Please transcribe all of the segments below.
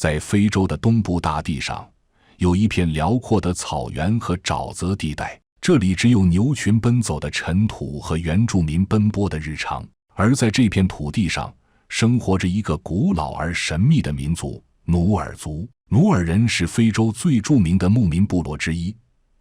在非洲的东部大地上，有一片辽阔的草原和沼泽地带，这里只有牛群奔走的尘土和原住民奔波的日常。而在这片土地上，生活着一个古老而神秘的民族——努尔族。努尔人是非洲最著名的牧民部落之一，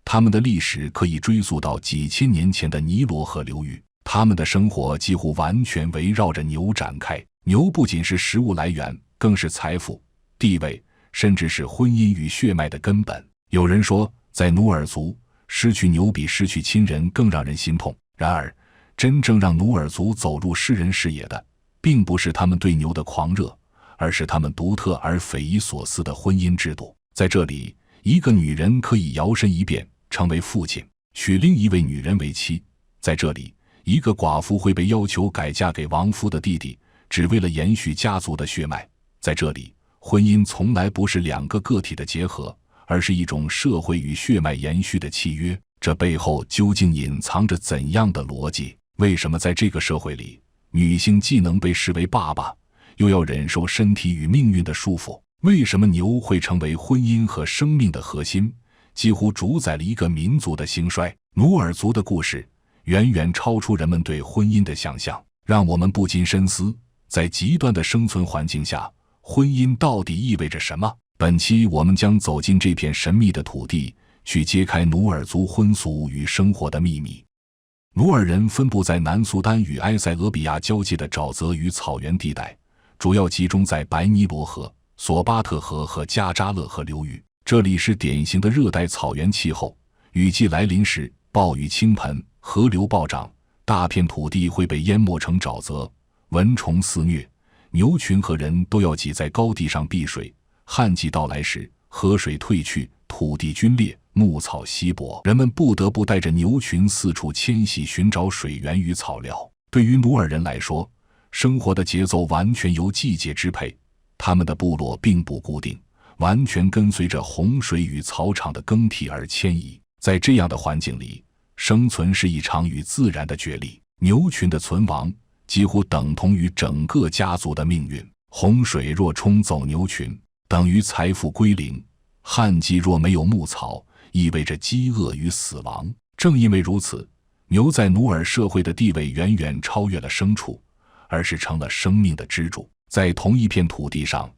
他们的历史可以追溯到几千年前的尼罗河流域。他们的生活几乎完全围绕着牛展开。牛不仅是食物来源，更是财富、地位，甚至是婚姻与血脉的根本。有人说，在努尔族，失去牛比失去亲人更让人心痛。然而，真正让努尔族走入世人视野的，并不是他们对牛的狂热，而是他们独特而匪夷所思的婚姻制度。在这里，一个女人可以摇身一变成为父亲，娶另一位女人为妻。在这里，一个寡妇会被要求改嫁给亡夫的弟弟，只为了延续家族的血脉。在这里，婚姻从来不是两个个体的结合，而是一种社会与血脉延续的契约。这背后究竟隐藏着怎样的逻辑？为什么在这个社会里，女性既能被视为爸爸，又要忍受身体与命运的束缚？为什么牛会成为婚姻和生命的核心，几乎主宰了一个民族的兴衰？努尔族的故事远远超出人们对婚姻的想象，让我们不禁深思，在极端的生存环境下，婚姻到底意味着什么？本期我们将走进这片神秘的土地，去揭开努尔族婚俗与生活的秘密。努尔人分布在南苏丹与埃塞俄比亚交界的沼泽与草原地带，主要集中在白尼罗河、索巴特河和加扎勒河流域。这里是典型的热带草原气候，雨季来临时，暴雨倾盆，河流暴涨，大片土地会被淹没成沼泽，蚊虫肆虐，牛群和人都要挤在高地上避水。旱季到来时，河水退去，土地龟裂，牧草稀薄，人们不得不带着牛群四处迁徙，寻找水源与草料。对于努尔人来说，生活的节奏完全由季节支配，他们的部落并不固定，完全跟随着洪水与草场的更替而迁移。在这样的环境里，生存是一场与自然的角力，牛群的存亡几乎等同于整个家族的命运。洪水若冲走牛群，等于财富归零；旱季若没有牧草，意味着饥饿与死亡。正因为如此，牛在努尔社会的地位远远超越了牲畜，而是成了生命的支柱。在同一片土地上，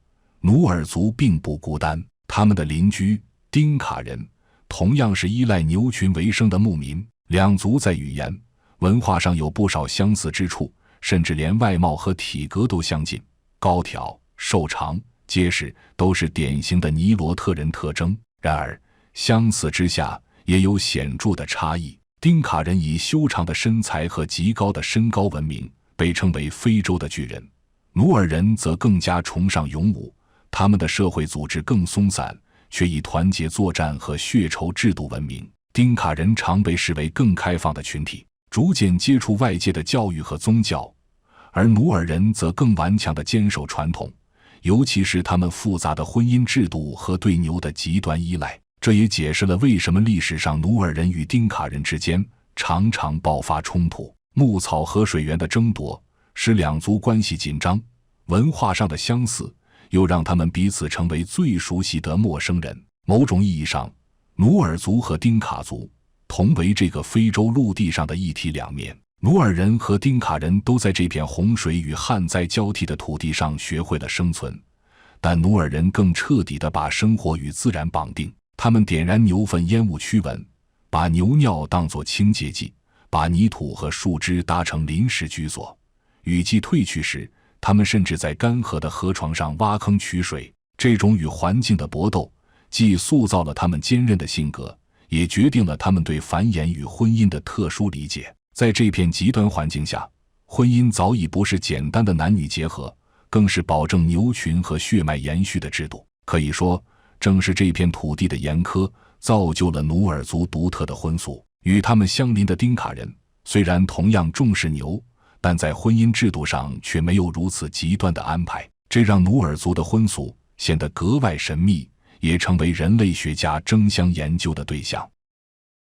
努尔族并不孤单，他们的邻居丁卡人同样是依赖牛群为生的牧民。两族在语言、文化上有不少相似之处，甚至连外貌和体格都相近，高挑、瘦长、结实都是典型的尼罗特人特征。然而，相似之下也有显著的差异。丁卡人以修长的身材和极高的身高闻名，被称为非洲的巨人。努尔人则更加崇尚勇武，他们的社会组织更松散，却以团结作战和血仇制度闻名。丁卡人常被视为更开放的群体，逐渐接触外界的教育和宗教，而努尔人则更顽强地坚守传统，尤其是他们复杂的婚姻制度和对牛的极端依赖。这也解释了为什么历史上努尔人与丁卡人之间常常爆发冲突。牧草和水源的争夺使两族关系紧张，文化上的相似又让他们彼此成为最熟悉的陌生人。某种意义上，努尔族和丁卡族同为这个非洲陆地上的一体两面。努尔人和丁卡人都在这片洪水与旱灾交替的土地上学会了生存，但努尔人更彻底地把生活与自然绑定。他们点燃牛粪烟雾驱蚊，把牛尿当作清洁剂，把泥土和树枝搭成临时居所。雨季退去时，他们甚至在干涸的河床上挖坑取水。这种与环境的搏斗，既塑造了他们坚韧的性格，也决定了他们对繁衍与婚姻的特殊理解。在这片极端环境下，婚姻早已不是简单的男女结合，更是保证牛群和血脉延续的制度。可以说，正是这片土地的严苛，造就了努尔族独特的婚俗。与他们相邻的丁卡人虽然同样重视牛，但在婚姻制度上却没有如此极端的安排，这让努尔族的婚俗显得格外神秘，也成为人类学家争相研究的对象。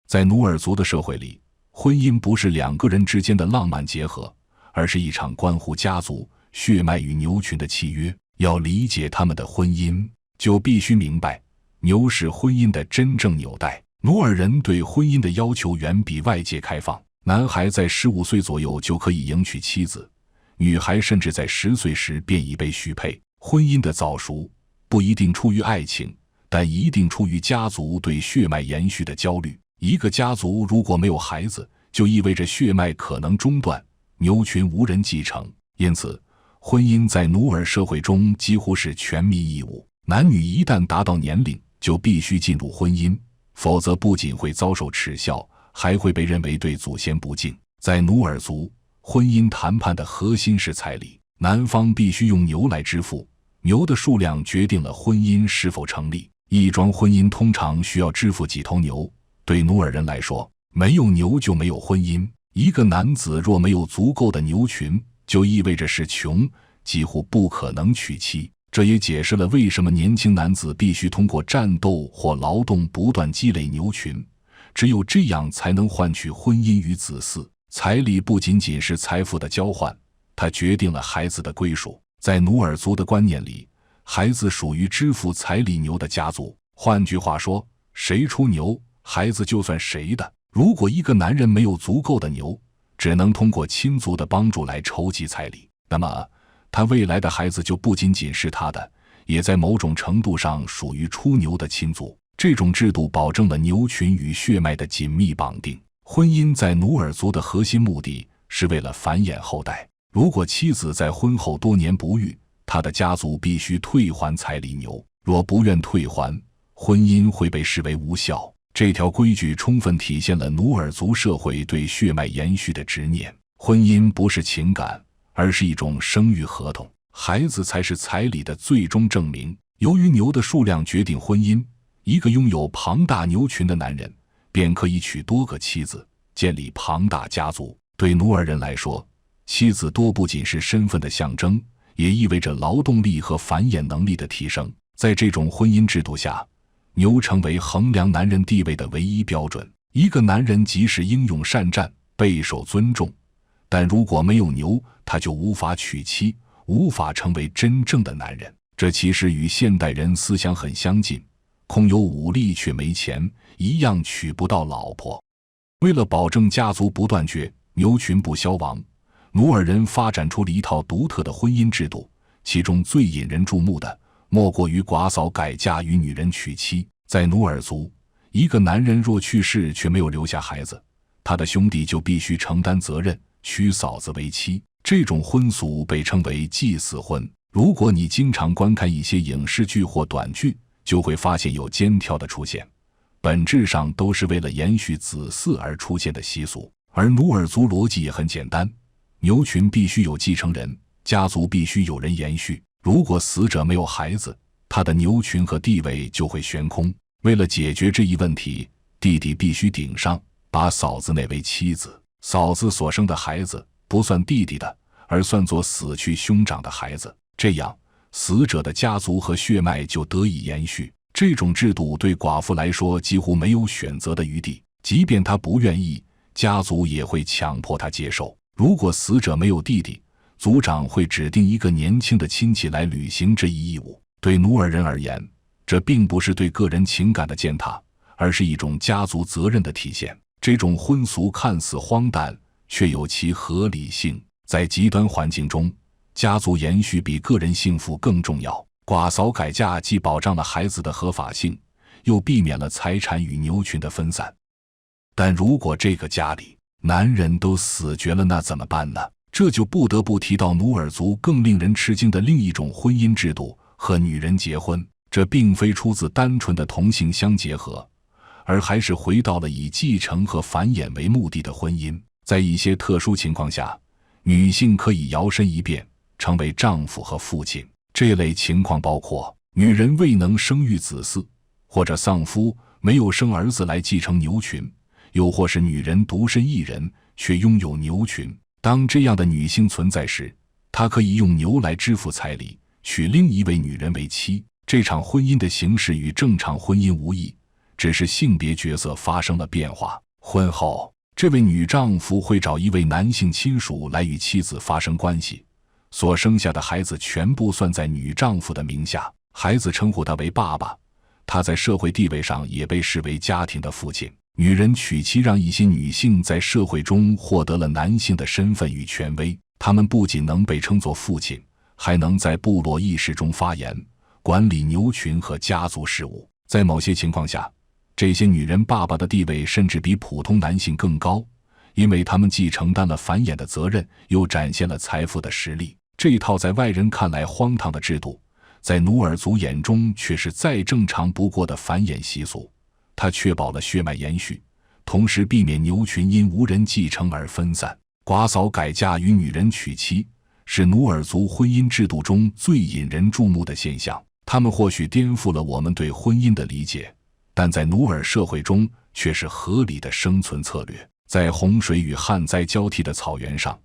在努尔族的社会里，婚姻不是两个人之间的浪漫结合，而是一场关乎家族、血脉与牛群的契约。要理解他们的婚姻，就必须明白，牛是婚姻的真正纽带。努尔人对婚姻的要求远比外界开放，男孩在15岁左右就可以迎娶妻子，女孩甚至在10岁时便已被许配。婚姻的早熟不一定出于爱情，但一定出于家族对血脉延续的焦虑。一个家族如果没有孩子，就意味着血脉可能中断，牛群无人继承。因此，婚姻在努尔社会中几乎是全民义务，男女一旦达到年龄，就必须进入婚姻，否则不仅会遭受耻笑，还会被认为对祖先不敬。在努尔族，婚姻谈判的核心是彩礼，男方必须用牛来支付，牛的数量决定了婚姻是否成立。一桩婚姻通常需要支付几头牛，对努尔人来说，没有牛就没有婚姻。一个男子若没有足够的牛群，就意味着是穷，几乎不可能娶妻。这也解释了为什么年轻男子必须通过战斗或劳动不断积累牛群，只有这样才能换取婚姻与子嗣。彩礼不仅仅是财富的交换，它决定了孩子的归属。在努尔族的观念里，孩子属于支付彩礼牛的家族。换句话说，谁出牛，孩子就算谁的。如果一个男人没有足够的牛，只能通过亲族的帮助来筹集彩礼，那么他未来的孩子就不仅仅是他的，也在某种程度上属于出牛的亲族。这种制度保证了牛群与血脉的紧密绑定。婚姻在努尔族的核心目的是为了繁衍后代。如果妻子在婚后多年不育，他的家族必须退还彩礼牛，若不愿退还，婚姻会被视为无效。这条规矩充分体现了努尔族社会对血脉延续的执念。婚姻不是情感，而是一种生育合同，孩子才是彩礼的最终证明。由于牛的数量决定婚姻，一个拥有庞大牛群的男人便可以娶多个妻子，建立庞大家族。对努尔人来说，妻子多不仅是身份的象征，也意味着劳动力和繁衍能力的提升。在这种婚姻制度下，牛成为衡量男人地位的唯一标准。一个男人即使英勇善战，备受尊重，但如果没有牛，他就无法娶妻，无法成为真正的男人。这其实与现代人思想很相近，空有武力却没钱，一样娶不到老婆。为了保证家族不断绝，牛群不消亡，努尔人发展出了一套独特的婚姻制度，其中最引人注目的莫过于寡嫂改嫁与女人娶妻。在努尔族，一个男人若去世却没有留下孩子，他的兄弟就必须承担责任，娶嫂子为妻。这种婚俗被称为祭祀婚。如果你经常观看一些影视剧或短剧，就会发现有奸挑的出现，本质上都是为了延续子嗣而出现的习俗。而努尔族逻辑也很简单，牛群必须有继承人，家族必须有人延续。如果死者没有孩子，他的牛群和地位就会悬空。为了解决这一问题，弟弟必须顶上，把嫂子纳为妻子。嫂子所生的孩子不算弟弟的，而算作死去兄长的孩子，这样死者的家族和血脉就得以延续。这种制度对寡妇来说几乎没有选择的余地，即便她不愿意，家族也会强迫她接受。如果死者没有弟弟，族长会指定一个年轻的亲戚来履行这一义务。对努尔人而言，这并不是对个人情感的践踏，而是一种家族责任的体现。这种婚俗看似荒诞，却有其合理性。在极端环境中，家族延续比个人幸福更重要。寡嫂改嫁既保障了孩子的合法性，又避免了财产与牛群的分散。但如果这个家里男人都死绝了，那怎么办呢？这就不得不提到努尔族更令人吃惊的另一种婚姻制度，和女人结婚。这并非出自单纯的同性相结合，而还是回到了以继承和繁衍为目的的婚姻。在一些特殊情况下，女性可以摇身一变，成为丈夫和父亲。这类情况包括女人未能生育子嗣，或者丧夫没有生儿子来继承牛群，又或是女人独身一人却拥有牛群。当这样的女性存在时，她可以用牛来支付彩礼，娶另一位女人为妻。这场婚姻的形式与正常婚姻无异，只是性别角色发生了变化。婚后，这位女丈夫会找一位男性亲属来与妻子发生关系，所生下的孩子全部算在女丈夫的名下。孩子称呼他为爸爸，他在社会地位上也被视为家庭的父亲。女人娶妻让一些女性在社会中获得了男性的身份与权威，她们不仅能被称作父亲，还能在部落议事中发言，管理牛群和家族事务。在某些情况下，这些女人爸爸的地位甚至比普通男性更高，因为他们既承担了繁衍的责任，又展现了财富的实力。这一套在外人看来荒唐的制度，在努尔族眼中却是再正常不过的繁衍习俗。它确保了血脉延续，同时避免牛群因无人继承而分散。寡嫂改嫁与女人娶妻，是努尔族婚姻制度中最引人注目的现象。他们或许颠覆了我们对婚姻的理解，但在努尔社会中却是合理的生存策略。在洪水与旱灾交替的草原上，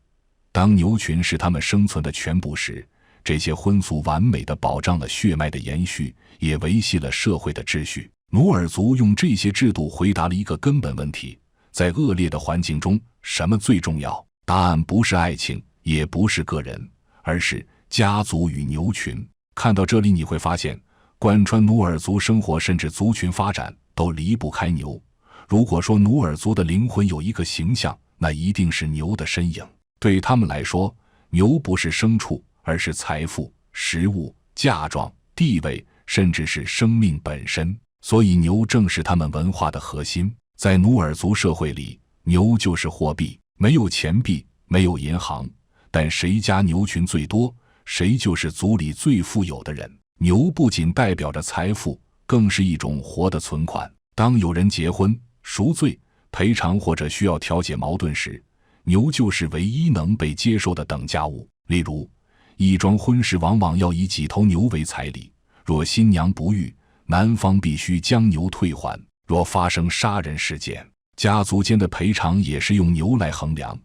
当牛群是他们生存的全部时，这些婚俗完美地保障了血脉的延续，也维系了社会的秩序。努尔族用这些制度回答了一个根本问题：在恶劣的环境中，什么最重要？答案不是爱情，也不是个人，而是家族与牛群。看到这里，你会发现，贯穿努尔族生活甚至族群发展都离不开牛。如果说努尔族的灵魂有一个形象，那一定是牛的身影。对他们来说，牛不是牲畜，而是财富、食物、嫁妆、地位，甚至是生命本身。所以牛正是他们文化的核心。在努尔族社会里，牛就是货币，没有钱币，没有银行，但谁家牛群最多，谁就是族里最富有的人。牛不仅代表着财富，更是一种活的存款。当有人结婚、赎罪、赔偿或者需要调解矛盾时，牛就是唯一能被接受的等价物。例如，一桩婚事往往要以几头牛为彩礼，若新娘不育，男方必须将牛退还。若发生杀人事件，家族间的赔偿也是用牛来衡量，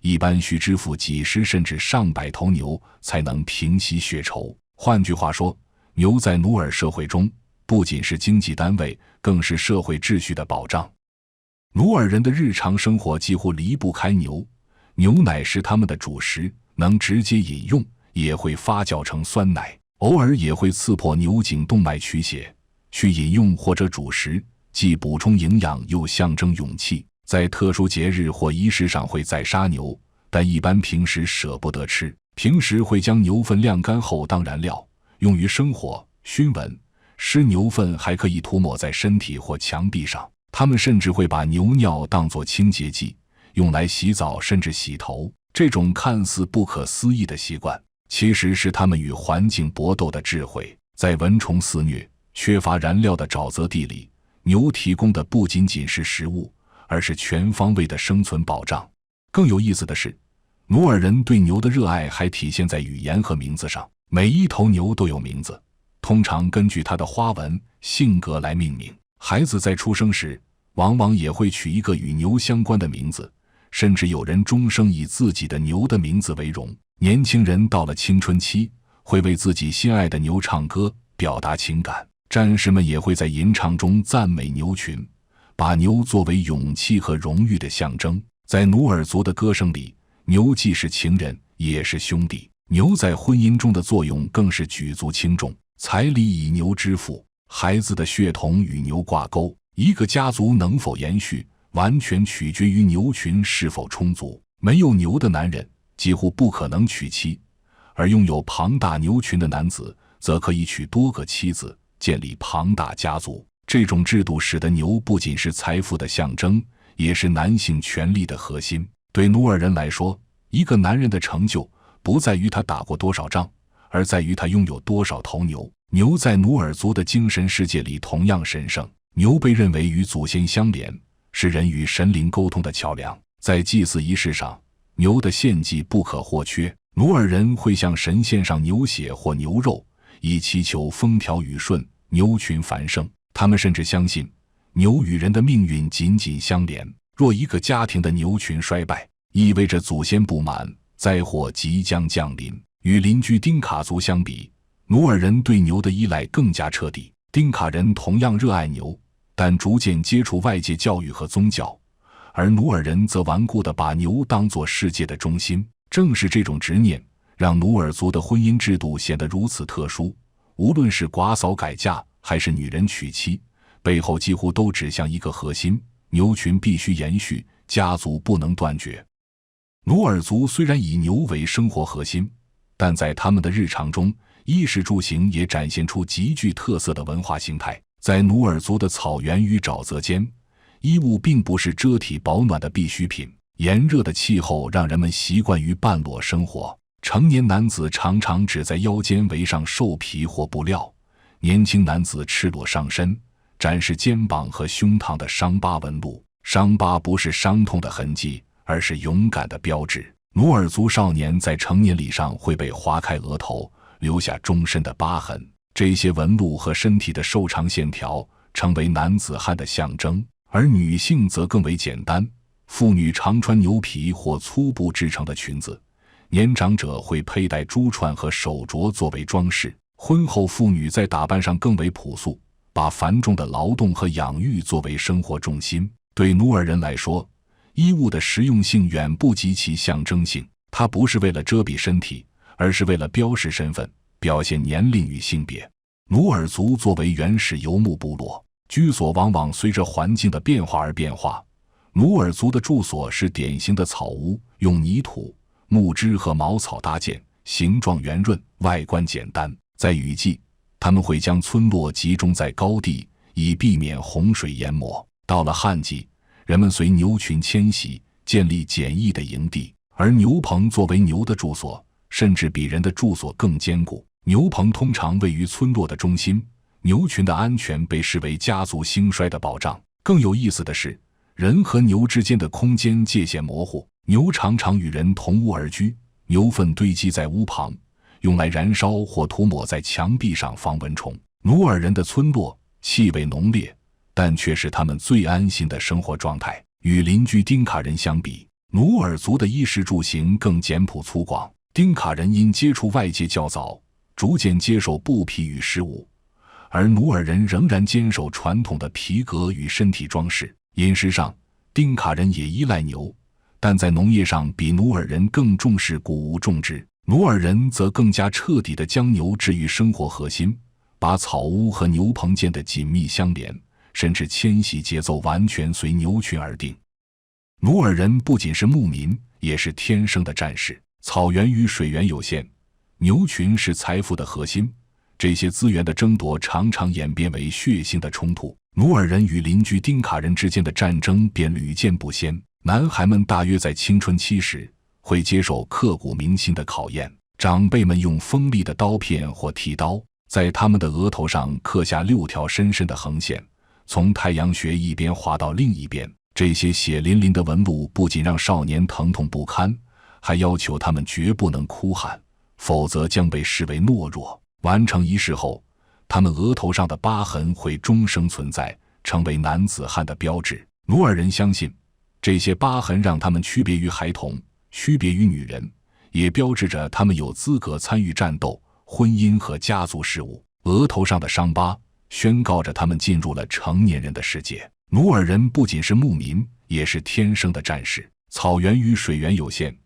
一般需支付几十甚至上百头牛才能平息血仇。换句话说，牛在努尔社会中不仅是经济单位，更是社会秩序的保障。努尔人的日常生活几乎离不开牛，牛奶是他们的主食，能直接饮用，也会发酵成酸奶，偶尔也会刺破牛颈动脉取血，去饮用或者煮食，既补充营养又象征勇气。在特殊节日或仪式上会再杀牛，但一般平时舍不得吃。平时会将牛粪晾干后当燃料，用于生火、熏蚊。湿牛粪还可以涂抹在身体或墙壁上。他们甚至会把牛尿当作清洁剂，用来洗澡甚至洗头。这种看似不可思议的习惯，其实是他们与环境搏斗的智慧。在蚊虫肆虐、缺乏燃料的沼泽地里，牛提供的不仅仅是食物，而是全方位的生存保障。更有意思的是，努尔人对牛的热爱还体现在语言和名字上。每一头牛都有名字，通常根据它的花纹、性格来命名。孩子在出生时，往往也会取一个与牛相关的名字，甚至有人终生以自己的牛的名字为荣。年轻人到了青春期，会为自己心爱的牛唱歌，表达情感。战士们也会在吟唱中赞美牛群，把牛作为勇气和荣誉的象征。在努尔族的歌声里，牛既是情人，也是兄弟。牛在婚姻中的作用更是举足轻重，彩礼以牛支付，孩子的血统与牛挂钩。一个家族能否延续，完全取决于牛群是否充足。没有牛的男人几乎不可能娶妻，而拥有庞大牛群的男子则可以娶多个妻子，建立庞大家族。这种制度使得牛不仅是财富的象征，也是男性权力的核心。对努尔人来说，一个男人的成就不在于他打过多少仗，而在于他拥有多少头牛。牛在努尔族的精神世界里同样神圣，牛被认为与祖先相连，是人与神灵沟通的桥梁。在祭祀仪式上，牛的献祭不可或缺。努尔人会向神献上牛血或牛肉，以祈求风调雨顺、牛群繁盛。他们甚至相信，牛与人的命运紧紧相连。若一个家庭的牛群衰败，意味着祖先不满，灾祸即将降临。与邻居丁卡族相比，努尔人对牛的依赖更加彻底。丁卡人同样热爱牛，但逐渐接触外界教育和宗教，而努尔人则顽固地把牛当作世界的中心。正是这种执念，让努尔族的婚姻制度显得如此特殊，无论是寡嫂改嫁还是女人娶妻，背后几乎都指向一个核心：牛群必须延续，家族不能断绝。努尔族虽然以牛为生活核心，但在他们的日常中，衣食住行也展现出极具特色的文化形态。在努尔族的草原与沼泽间，衣物并不是遮体保暖的必需品。炎热的气候让人们习惯于半裸生活，成年男子常常只在腰间围上兽皮或布料，年轻男子赤裸上身，展示肩膀和胸膛的伤疤纹路。伤疤不是伤痛的痕迹，而是勇敢的标志。努尔族少年在成年礼上会被划开额头，留下终身的疤痕。这些纹路和身体的瘦长线条成为男子汉的象征，而女性则更为简单。妇女常穿牛皮或粗布制成的裙子，年长者会佩戴珠串和手镯作为装饰。婚后妇女在打扮上更为朴素，把繁重的劳动和养育作为生活重心。对努尔人来说，衣物的实用性远不及其象征性，它不是为了遮蔽身体，而是为了标示身份，表现年龄与性别。努尔族作为原始游牧部落，居所往往随着环境的变化而变化。努尔族的住所是典型的草屋，用泥土、木枝和茅草搭建，形状圆润，外观简单。在雨季，他们会将村落集中在高地，以避免洪水淹没。到了旱季，人们随牛群迁徙，建立简易的营地，而牛棚作为牛的住所，甚至比人的住所更坚固。牛棚通常位于村落的中心，牛群的安全被视为家族兴衰的保障。更有意思的是，人和牛之间的空间界限模糊，牛常常与人同屋而居，牛粪堆积在屋旁，用来燃烧或涂抹在墙壁上防蚊虫。努尔人的村落气味浓烈，但却是他们最安心的生活状态。与邻居丁卡人相比，努尔族的衣食住行更简朴粗犷。丁卡人因接触外界较早，逐渐接受布匹与饰物，而努尔人仍然坚守传统的皮革与身体装饰。饮食上，丁卡人也依赖牛，但在农业上比努尔人更重视谷物种植。努尔人则更加彻底地将牛置于生活核心，把草屋和牛棚建得紧密相连，甚至迁徙节奏完全随牛群而定。努尔人不仅是牧民，也是天生的战士。草原与水源有限，牛群是财富的核心，这些资源的争夺常常演变为血腥的冲突。努尔人与邻居丁卡人之间的战争便屡见不鲜。男孩们大约在青春期时会接受刻骨铭心的考验，长辈们用锋利的刀片或剃刀在他们的额头上刻下6条深深的横线，从太阳穴一边划到另一边。这些血淋淋的纹路不仅让少年疼痛不堪，还要求他们绝不能哭喊，否则将被视为懦弱。完成仪式后，他们额头上的疤痕会终生存在，成为男子汉的标志。努尔人相信，这些疤痕让他们区别于孩童，区别于女人，也标志着他们有资格参与战斗、婚姻和家族事务。额头上的伤疤宣告着他们进入了成年人的世界。努尔人不仅是牧民，也是天生的战士。草原与水源有限，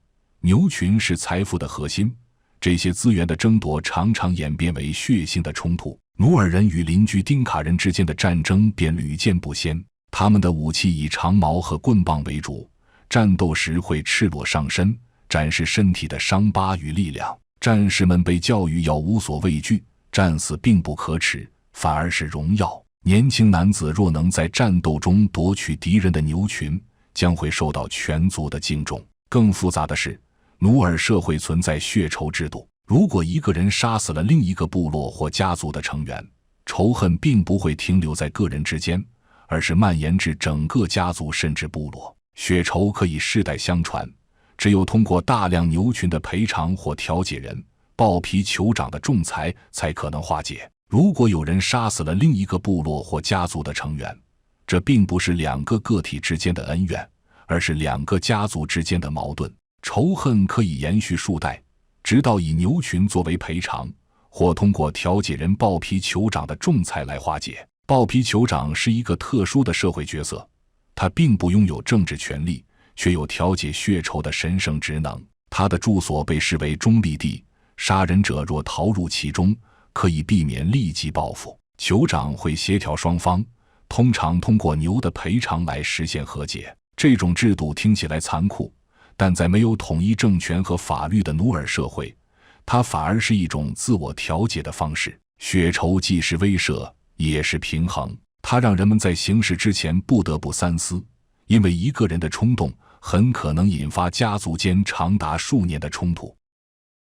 牛群是财富的核心，这些资源的争夺常常演变为血腥的冲突。努尔人与邻居丁卡人之间的战争便屡见不鲜。他们的武器以长矛和棍棒为主，战斗时会赤裸上身，展示身体的伤疤与力量。战士们被教育要无所畏惧，战死并不可耻，反而是荣耀。年轻男子若能在战斗中夺取敌人的牛群，将会受到全族的敬重。更复杂的是，努尔社会存在血仇制度。如果一个人杀死了另一个部落或家族的成员，仇恨并不会停留在个人之间，而是蔓延至整个家族甚至部落。血仇可以世代相传，只有通过大量牛群的赔偿或调解人、暴皮酋长的仲裁才可能化解。如果有人杀死了另一个部落或家族的成员，这并不是2个个体之间的恩怨，而是2个家族之间的矛盾。仇恨可以延续数代，直到以牛群作为赔偿，或通过调解人暴皮酋长的仲裁来化解。暴皮酋长是一个特殊的社会角色，他并不拥有政治权利，却有调解血仇的神圣职能。他的住所被视为中立地，杀人者若逃入其中，可以避免立即报复。酋长会协调双方，通常通过牛的赔偿来实现和解。这种制度听起来残酷，但在没有统一政权和法律的努尔社会，它反而是一种自我调节的方式。血仇既是威慑，也是平衡。它让人们在行事之前不得不三思，因为一个人的冲动很可能引发家族间长达数年的冲突。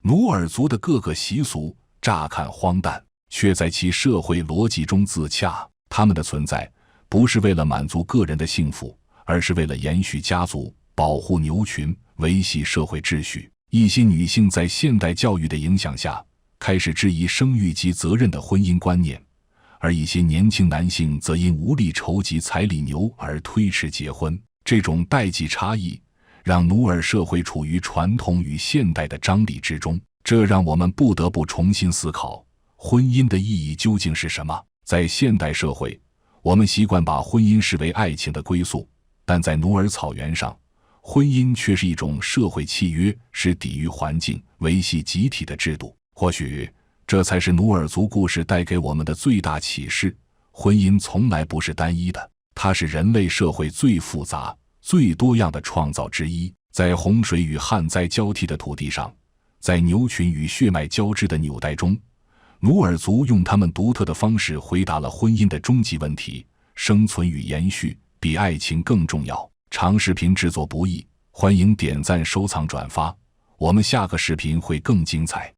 努尔族的各个习俗乍看荒诞，却在其社会逻辑中自洽。他们的存在不是为了满足个人的幸福，而是为了延续家族、保护牛群、维系社会秩序。一些女性在现代教育的影响下，开始质疑生育及责任的婚姻观念，而一些年轻男性则因无力筹集彩礼牛而推迟结婚。这种代际差异让努尔社会处于传统与现代的张力之中，这让我们不得不重新思考婚姻的意义究竟是什么。在现代社会，我们习惯把婚姻视为爱情的归宿，但在努尔草原上，婚姻却是一种社会契约，是抵御环境、维系集体的制度。或许这才是努尔族故事带给我们的最大启示：婚姻从来不是单一的，它是人类社会最复杂、最多样的创造之一。在洪水与旱灾交替的土地上，在牛群与血脉交织的纽带中，努尔族用他们独特的方式回答了婚姻的终极问题：生存与延续比爱情更重要。长视频制作不易，欢迎点赞、收藏、转发，我们下个视频会更精彩。